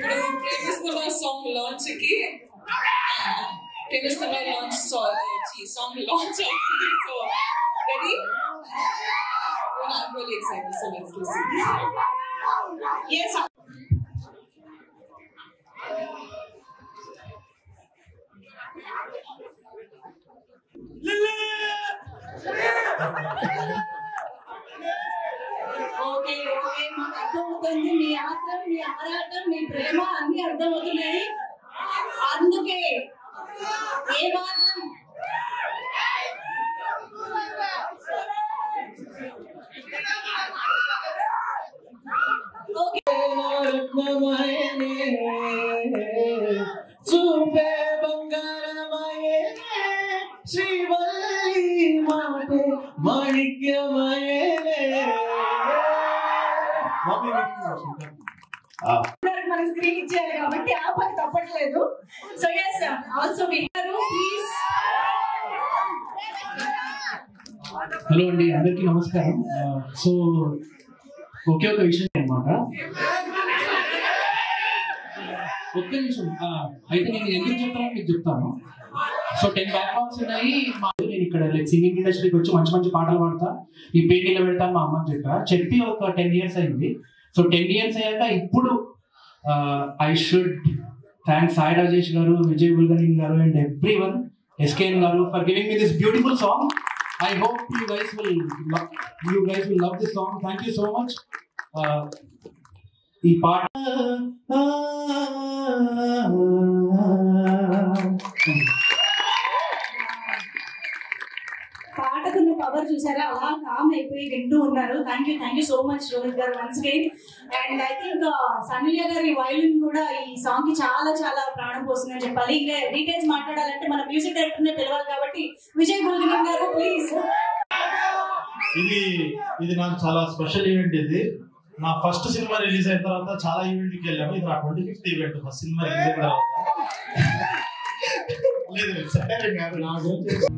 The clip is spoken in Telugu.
ఇప్పుడు ప్రేమిస్తున్న సాంగ్ లాంచ్ కి ప్రేమిస్తున్న లాంచ్ సాంగ్ లాంచ్ అవుతుంది. So ready? I'm really excited, so let's listen. Yes. Okay okay, మాకు అర్థమవుతుంది మీ ఆత్రం, మీ ఆరాటం, మీ ప్రేమ అన్ని అర్థమవుతున్నాయి. అందుకే ఏ మాత్రం చూపే బంగారమయే శ్రీవల్లి మాటే మాణిక్యమయే. మన స్క్రీన్ ఇచ్చేయాలి కాబట్టి ఆ పని తప్పట్లేదు. సో ఎస్, ఆల్సో విన్నారు ప్లీజ్. హలో అండి, అందరికీ నమస్కారం. సో ఒకే ఒక విషయం అనమాట, ఒక్క నిమిషం అయితే నేను ఎందుకు చెప్తానో మీకు చెప్తాను. సో 10 బ్యాక్లాగ్స్ ఉన్నాయి. నేను ఇక్కడ సింగింగ్ ఇండస్ట్రీకి వచ్చి మంచి మంచి పాటలు పాడతా, ఈ పేటీలో పెడతాను మా అమ్మని చెప్పి ఒక 10 years అయింది. సో 10 years అయ్యాక ఇప్పుడు I should thanks Sai Rajesh గారు, విజయ్ బుల్గనిన్ గారు అండ్ ఎవ్రీవన్, ఎస్కేఎన్ గారు for giving me this beautiful song. I hope you guys will love this song. Thank you so much. ఈ పాట పాటకున్న పవర్ చూసారా, అలా కామ్ అయిపోయి వింటూ ఉన్నారు. Thank you so much Rohit గారు once again. And I think సనిలియా గారి వైలిన్ కూడా ఈ సాంగ్ కి చాలా చాలా ప్రాణం పోస్తుందని చెప్పాలి. ఇంకా డీటెయిల్స్ మాట్లాడాలంటే మన మ్యూజిక్ డైరెక్టర్ నే పిలవాలి కాబట్టి విజయ్ బుల్గనిన్ గారు ప్లీజ్. ఇది నాకు చాలా స్పెషల్ ఈవెంట్. ఇది నా ఫస్ట్ సినిమా రిలీజ్ అయిన తర్వాత చాలా ఈవెంట్కి వెళ్ళాము. ఇది నా 25th event. First cinema release అయిన తర్వాత లేదు సరే కాదు నా గురించి